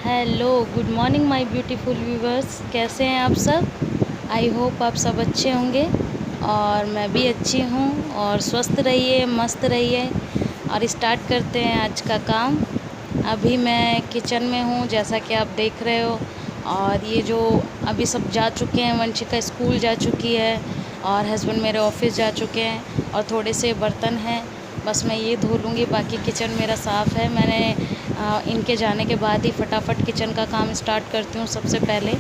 Hello, good morning my beautiful viewers. कैसे हैं आप सब? आई होप आप सब अच्छे होंगे और मैं भी अच्छी हूँ। और स्वस्थ रहिए, मस्त रहिए। और स्टार्ट करते हैं आज का काम। अभी मैं किचन में हूँ, जैसा कि आप देख रहे हो। और ये जो अभी सब जा चुके हैं, वंशिका स्कूल जा चुकी है और हस्बैंड मेरे ऑफिस जा चुके हैं। और थोड़े से बर्तन हैं, बस मैं ये धो लूँगी, बाकी किचन मेरा साफ़ है। मैंने इनके जाने के बाद ही फटाफट किचन का काम स्टार्ट करती हूँ सबसे पहले,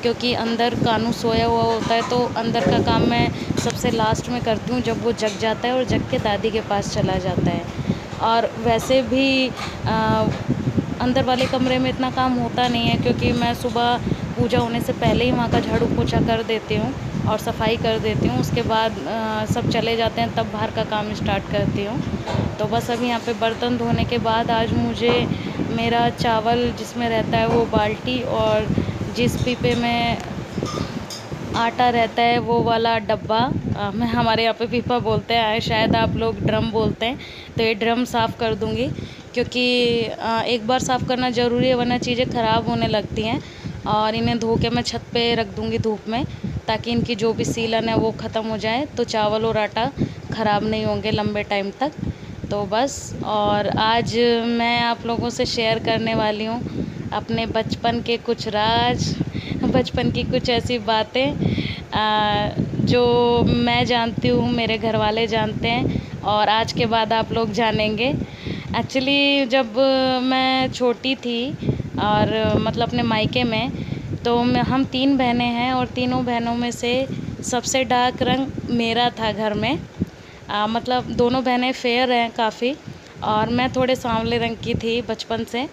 क्योंकि अंदर कानू सोया हुआ होता है, तो अंदर का काम मैं सबसे लास्ट में करती हूँ, जब वो जग जाता है और जग के दादी के पास चला जाता है। और वैसे भी अंदर वाले कमरे में इतना काम होता नहीं है, क्योंकि मैं सुबह पूजा होने से पहले ही वहाँ का झाड़ू पोछा कर देती हूँ और सफाई कर देती हूँ। उसके बाद सब चले जाते हैं, तब बाहर का काम स्टार्ट करती हूँ। तो बस अभी यहाँ पे बर्तन धोने के बाद आज मुझे मेरा चावल जिसमें रहता है वो बाल्टी, और जिस पीपे में आटा रहता है वो वाला डब्बा, मैं हमारे यहाँ पे पीपा बोलते हैं, शायद आप लोग ड्रम बोलते हैं। तो ये ड्रम साफ़ कर दूँगी, क्योंकि एक बार साफ़ करना ज़रूरी है, वरना चीज़ें ख़राब होने लगती हैं। और इन्हें धो के मैं छत पे रख दूँगी धूप में, ताकि इनकी जो भी सीलन है वो ख़त्म हो जाए, तो चावल और आटा ख़राब नहीं होंगे लंबे टाइम तक। तो बस, और आज मैं आप लोगों से शेयर करने वाली हूँ अपने बचपन के कुछ राज, बचपन की कुछ ऐसी बातें जो मैं जानती हूँ, मेरे घर वाले जानते हैं और आज के बाद आप लोग जानेंगे। एक्चुअली जब मैं छोटी थी और मतलब अपने मायके में, तो हम 3 बहनें हैं और तीनों बहनों में से सबसे डार्क रंग मेरा था घर में। मतलब दोनों बहनें फेयर हैं काफ़ी, और मैं थोड़े सांवले रंग की थी बचपन से।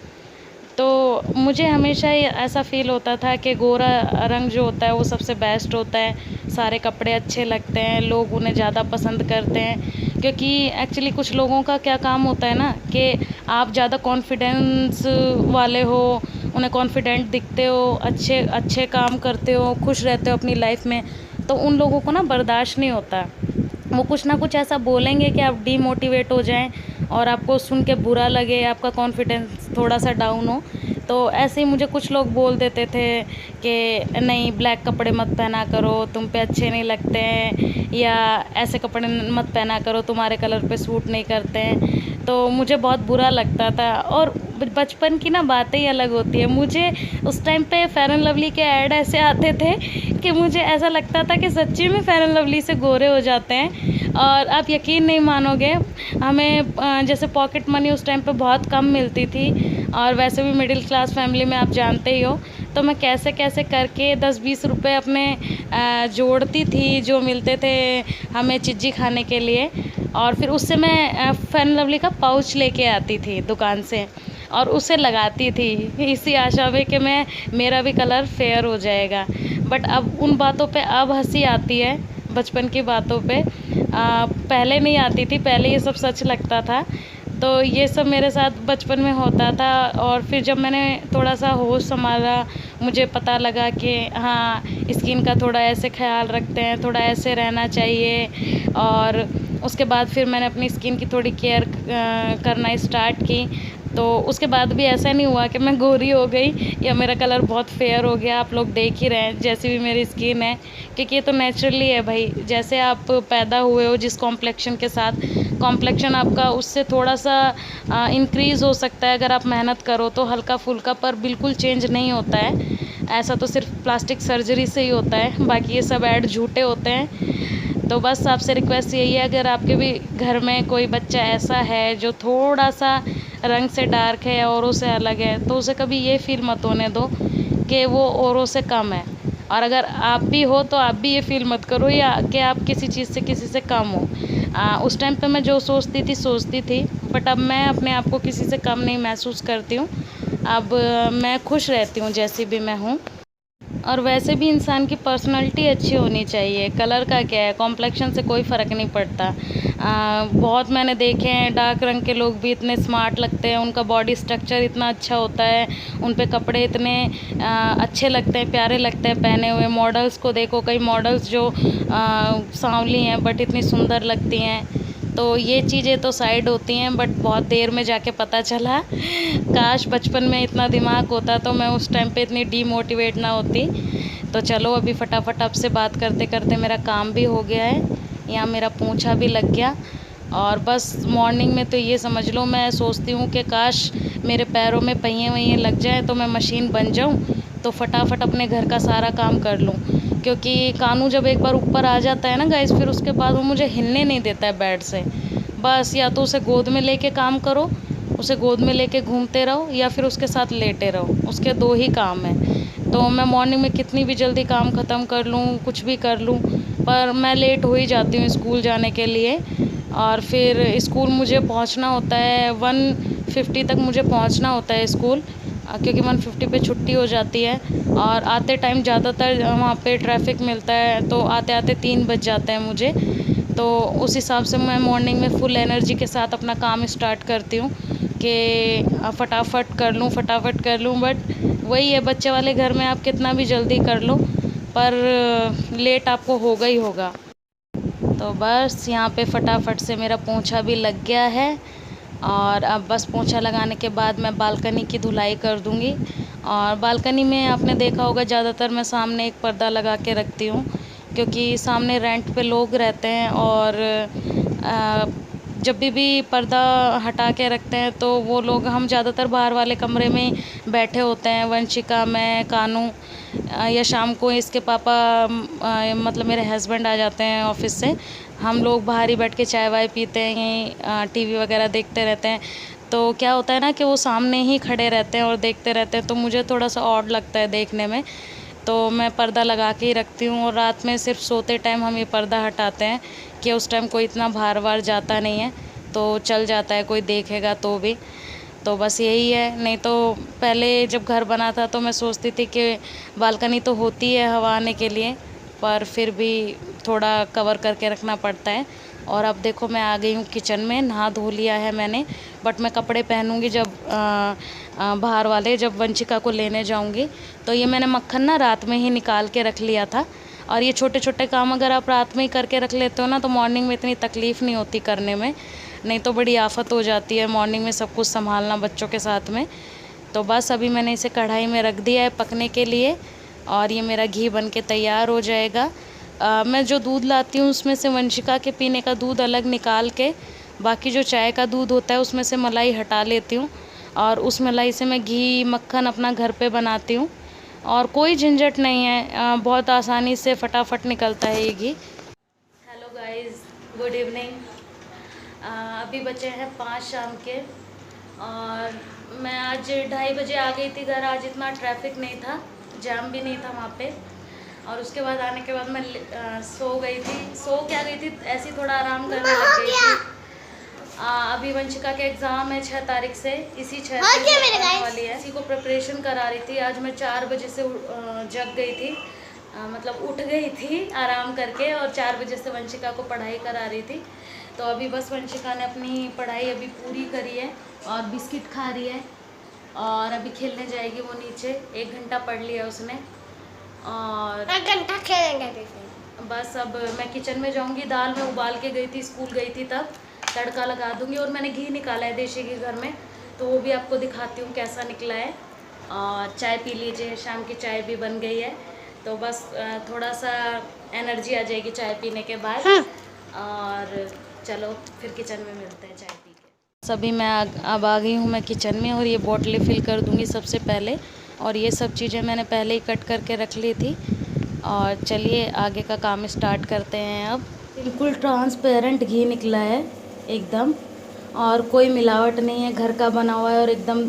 तो मुझे हमेशा ये ऐसा फ़ील होता था कि गोरा रंग जो होता है वो सबसे बेस्ट होता है, सारे कपड़े अच्छे लगते हैं, लोग उन्हें ज़्यादा पसंद करते हैं। क्योंकि एक्चुअली कुछ लोगों का क्या काम होता है ना, कि आप ज़्यादा कॉन्फिडेंस वाले हो, उन्हें कॉन्फिडेंट दिखते हो, अच्छे अच्छे काम करते हो, खुश रहते हो अपनी लाइफ में, तो उन लोगों को ना बर्दाश्त नहीं होता। वो कुछ ना कुछ ऐसा बोलेंगे कि आप डीमोटिवेट हो जाएं और आपको सुन के बुरा लगे, आपका कॉन्फिडेंस थोड़ा सा डाउन हो। तो ऐसे ही मुझे कुछ लोग बोल देते थे कि नहीं, ब्लैक कपड़े मत पहना करो, तुम पे अच्छे नहीं लगते हैं, या ऐसे कपड़े मत पहना करो, तुम्हारे कलर पे सूट नहीं करते हैं। तो मुझे बहुत बुरा लगता था। और बचपन की ना बातें ही अलग होती है। मुझे उस टाइम पे फेयर एंड लवली के ऐड ऐसे आते थे कि मुझे ऐसा लगता था कि सच्ची में फेयर एंड लवली से गोरे हो जाते हैं। और आप यकीन नहीं मानोगे, हमें जैसे पॉकेट मनी उस टाइम पे बहुत कम मिलती थी, और वैसे भी मिडिल क्लास फैमिली में आप जानते ही हो। तो मैं कैसे कैसे करके 10-20 रुपए अपने जोड़ती थी, जो मिलते थे हमें चिज्जी खाने के लिए। और फिर उससे मैं फेयर एंड लवली का पाउच लेके आती थी दुकान से, और उसे लगाती थी इसी आशा में कि मेरा भी कलर फेयर हो जाएगा। बट अब उन बातों पे अब हंसी आती है, बचपन की बातों पे। पहले नहीं आती थी, पहले ये सब सच लगता था। तो ये सब मेरे साथ बचपन में होता था। और फिर जब मैंने थोड़ा सा होश संभाला, मुझे पता लगा कि हाँ, स्किन का थोड़ा ऐसे ख्याल रखते हैं, थोड़ा ऐसे रहना चाहिए। और उसके बाद फिर मैंने अपनी स्किन की थोड़ी केयर करना स्टार्ट की। तो उसके बाद भी ऐसा नहीं हुआ कि मैं गोरी हो गई या मेरा कलर बहुत फेयर हो गया। आप लोग देख ही रहे हैं जैसी भी मेरी स्किन है, क्योंकि ये तो नेचुरली है भाई। जैसे आप पैदा हुए हो जिस कॉम्प्लेक्शन के साथ, कॉम्प्लेक्शन आपका उससे थोड़ा सा इंक्रीज़ हो सकता है अगर आप मेहनत करो तो, हल्का फुल्का, पर बिल्कुल चेंज नहीं होता है। ऐसा तो सिर्फ प्लास्टिक सर्जरी से ही होता है, बाकी ये सब ऐड झूठे होते हैं। तो बस आपसे रिक्वेस्ट यही है, अगर आपके भी घर में कोई बच्चा ऐसा है जो थोड़ा सा रंग से डार्क है या औरों से अलग है, तो उसे कभी ये फील मत होने दो कि वो औरों से कम है। और अगर आप भी हो तो आप भी ये फील मत करो या कि आप किसी चीज़ से किसी से कम हो। उस टाइम पे मैं जो सोचती थी, बट अब मैं अपने आप को किसी से कम नहीं महसूस करती हूँ। अब मैं खुश रहती हूँ जैसी भी मैं हूँ। और वैसे भी इंसान की पर्सनालिटी अच्छी होनी चाहिए, कलर का क्या है, कॉम्प्लेक्शन से कोई फ़र्क नहीं पड़ता। बहुत मैंने देखे हैं डार्क रंग के लोग भी इतने स्मार्ट लगते हैं, उनका बॉडी स्ट्रक्चर इतना अच्छा होता है, उन पे कपड़े इतने अच्छे लगते हैं, प्यारे लगते हैं पहने हुए। मॉडल्स को देखो, कई मॉडल्स जो सांवली हैं बट इतनी सुंदर लगती हैं। तो ये चीज़ें तो साइड होती हैं, बट बहुत देर में जाके पता चला। काश बचपन में इतना दिमाग होता तो मैं उस टाइम पे इतनी डीमोटिवेट ना होती। तो चलो अभी फटाफट आपसे बात करते करते मेरा काम भी हो गया है, यहाँ मेरा पोंछा भी लग गया। और बस मॉर्निंग में तो ये समझ लो मैं सोचती हूँ कि काश मेरे पैरों में पहिए वहिए लग जाएँ तो मैं मशीन बन जाऊँ, तो फटाफट अपने घर का सारा काम कर लूँ। क्योंकि कानू जब एक बार ऊपर आ जाता है ना गाइस, फिर उसके बाद वो मुझे हिलने नहीं देता है बेड से। बस या तो उसे गोद में लेके काम करो, उसे गोद में लेके घूमते रहो, या फिर उसके साथ लेटे रहो, उसके दो ही काम हैं। तो मैं मॉर्निंग में कितनी भी जल्दी काम ख़त्म कर लूँ, कुछ भी कर लूँ, पर मैं लेट हो ही जाती हूँ स्कूल जाने के लिए। और फिर स्कूल मुझे पहुँचना होता है 1:50 तक, मुझे पहुँचना होता है स्कूल, क्योंकि 1:50 पे छुट्टी हो जाती है। और आते टाइम ज़्यादातर वहाँ पे ट्रैफिक मिलता है, तो आते आते 3 बज जाते हैं मुझे। तो उस हिसाब से मैं मॉर्निंग में फुल एनर्जी के साथ अपना काम स्टार्ट करती हूँ कि फटाफट कर लूँ, फटाफट कर लूँ। बट वही है, बच्चे वाले घर में आप कितना भी जल्दी कर लो, पर लेट आपको होगा ही होगा। तो बस यहाँ पे फटाफट से मेरा पोंछा भी लग गया है, और अब बस पोंछा लगाने के बाद मैं बालकनी की धुलाई कर दूँगी। और बालकनी में आपने देखा होगा ज़्यादातर मैं सामने एक पर्दा लगा के रखती हूँ, क्योंकि सामने रेंट पे लोग रहते हैं, और जब भी पर्दा हटा के रखते हैं तो वो लोग, हम ज़्यादातर बाहर वाले कमरे में बैठे होते हैं, वंशिका, मैं, कानू, या शाम को इसके पापा, मतलब मेरे हस्बैंड आ जाते हैं ऑफिस से। हम लोग बाहर ही बैठ के चाय वाय पीते हैं, टीवी वगैरह देखते रहते हैं। तो क्या होता है ना कि वो सामने ही खड़े रहते हैं और देखते रहते हैं, तो मुझे थोड़ा सा ऑड लगता है देखने में। तो मैं पर्दा लगा के ही रखती हूँ, और रात में सिर्फ सोते टाइम हम ये पर्दा हटाते हैं कि उस टाइम कोई इतना बाहर वार जाता नहीं है, तो चल जाता है, कोई देखेगा तो भी। तो बस यही है। नहीं तो पहले जब घर बना था तो मैं सोचती थी कि बालकनी तो होती है हवा आने के लिए, पर फिर भी थोड़ा कवर करके रखना पड़ता है। और अब देखो मैं आ गई हूँ किचन में, नहा धो लिया है मैंने, बट मैं कपड़े पहनूँगी जब बाहर वाले, जब वंशिका को लेने जाऊँगी। तो ये मैंने मक्खन ना रात में ही निकाल के रख लिया था। और ये छोटे छोटे काम अगर आप रात में ही करके रख लेते हो ना, तो मॉर्निंग में इतनी तकलीफ़ नहीं होती करने में, नहीं तो बड़ी आफत हो जाती है मॉर्निंग में सब कुछ संभालना बच्चों के साथ में। तो बस अभी मैंने इसे कढ़ाई में रख दिया है पकने के लिए, और ये मेरा घी बन के तैयार हो जाएगा। मैं जो दूध लाती हूँ उसमें से वंशिका के पीने का दूध अलग निकाल के, बाकी जो चाय का दूध होता है उसमें से मलाई हटा लेती हूँ, और उस मलाई से मैं घी मक्खन अपना घर पे बनाती हूँ। और कोई झंझट नहीं है, बहुत आसानी से फटाफट निकलता है ये घी। Hello guys, good evening. अभी बचे हैं 5 शाम के, और मैं आज 2:30 बजे आ गई थी घर। आज इतना ट्रैफिक नहीं था, जाम भी नहीं था वहाँ पे। और उसके बाद आने के बाद मैं सो गई थी, सो क्या गई थी, ऐसे ही थोड़ा आराम करने लग गई थी। अभी वंशिका के एग्ज़ाम है 6 तारीख से, इसी 6 तारीख को आने वाली है। इसी को प्रिपरेशन करा रही थी। आज मैं 4 बजे से जग गई थी, मतलब उठ गई थी आराम करके, और 4 बजे से वंशिका को पढ़ाई करा रही थी। तो अभी बस वंशिका ने अपनी पढ़ाई अभी पूरी करी है, और बिस्किट खा रही है, और अभी खेलने जाएगी वो नीचे। 1 घंटा पढ़ लिया उसने, और 1 घंटा खेलेंगे। बस अब मैं किचन में जाऊंगी। दाल में उबाल के गई थी, स्कूल गई थी तब, तड़का लगा दूंगी। और मैंने घी निकाला है देशी घी घर में, तो वो भी आपको दिखाती हूँ कैसा निकला है। और चाय पी लीजिए, शाम की चाय भी बन गई है। तो बस थोड़ा सा एनर्जी आ जाएगी चाय पीने के बाद। और चलो फिर किचन में मिलते हैं चाय पी के। सभी मैं अब आ गई हूँ मैं किचन में, और ये बोतलें फिल कर दूँगी सबसे पहले। और ये सब चीज़ें मैंने पहले ही कट करके रख ली थी। और चलिए आगे का काम स्टार्ट करते हैं। अब बिल्कुल ट्रांसपेरेंट घी निकला है एकदम, और कोई मिलावट नहीं है, घर का बना हुआ है, और एकदम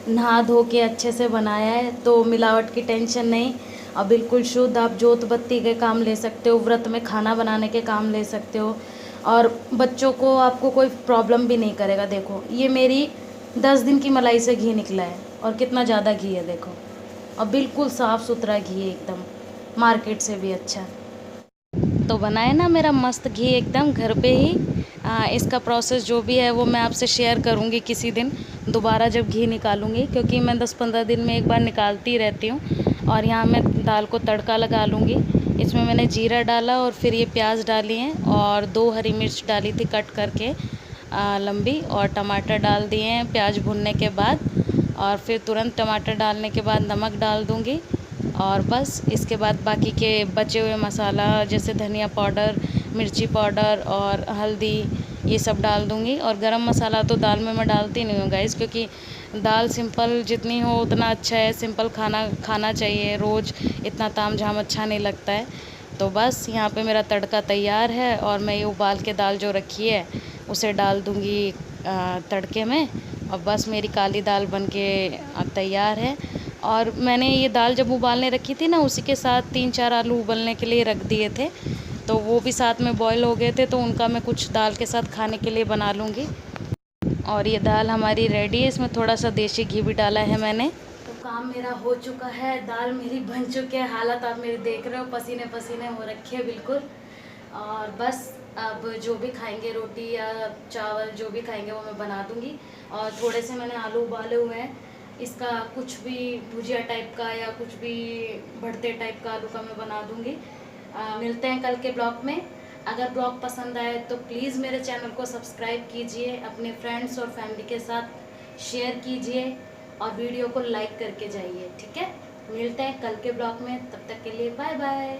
नहा धो के अच्छे से बनाया है, तो मिलावट की टेंशन नहीं। और बिल्कुल शुद्ध, आप जोत बत्ती के काम ले सकते हो, व्रत में खाना बनाने के काम ले सकते हो, और बच्चों को आपको कोई प्रॉब्लम भी नहीं करेगा। देखो ये मेरी 10 दिन की मलाई से घी निकला है, और कितना ज़्यादा घी है देखो, और बिल्कुल साफ़ सुथरा घी है एकदम, मार्केट से भी अच्छा। तो बनाए ना मेरा मस्त घी एकदम घर पे ही। इसका प्रोसेस जो भी है वो मैं आपसे शेयर करूँगी किसी दिन दोबारा जब घी निकालूँगी, क्योंकि मैं 10-15 दिन में एक बार निकालती रहती हूँ। और यहाँ मैं दाल को तड़का लगा लूँगी, इसमें मैंने जीरा डाला और फिर ये प्याज डाली हैं और 2 हरी मिर्च डाली थी कट करके लंबी, और टमाटर डाल दिए हैं प्याज भुनने के बाद। और फिर तुरंत टमाटर डालने के बाद नमक डाल दूँगी, और बस इसके बाद बाकी के बचे हुए मसाला जैसे धनिया पाउडर, मिर्ची पाउडर और हल्दी ये सब डाल दूँगी। और गरम मसाला तो दाल में मैं डालती नहीं हूँ गाइस, क्योंकि दाल सिंपल जितनी हो उतना अच्छा है। सिंपल खाना खाना चाहिए, रोज़ इतना तामझाम अच्छा नहीं लगता है। तो बस यहाँ पे मेरा तड़का तैयार है, और मैं ये उबाल के दाल जो रखी है उसे डाल दूँगी तड़के में, और बस मेरी काली दाल बन के तैयार है। और मैंने ये दाल जब उबालने रखी थी ना, उसी के साथ 3-4 आलू उबलने के लिए रख दिए थे, तो वो भी साथ में बॉईल हो गए थे, तो उनका मैं कुछ दाल के साथ खाने के लिए बना लूँगी। और ये दाल हमारी रेडी है, इसमें थोड़ा सा देसी घी भी डाला है मैंने। तो काम मेरा हो चुका है, दाल मेरी बन चुकी है, हालत आप मेरी देख रहे हो, पसीने पसीने हो रखे हैं बिल्कुल। और बस अब जो भी खाएंगे, रोटी या चावल जो भी खाएंगे वो मैं बना दूंगी। और थोड़े से मैंने आलू उबाले हुए हैं, इसका कुछ भी भुजिया टाइप का या कुछ भी भरते टाइप का आलू का मैं बना दूंगी। मिलते हैं कल के ब्लॉग में। अगर ब्लॉग पसंद आए तो प्लीज़ मेरे चैनल को सब्सक्राइब कीजिए, अपने फ्रेंड्स और फैमिली के साथ शेयर कीजिए, और वीडियो को लाइक करके जाइए, ठीक है। मिलते हैं कल के ब्लॉग में, तब तक के लिए बाय बाय।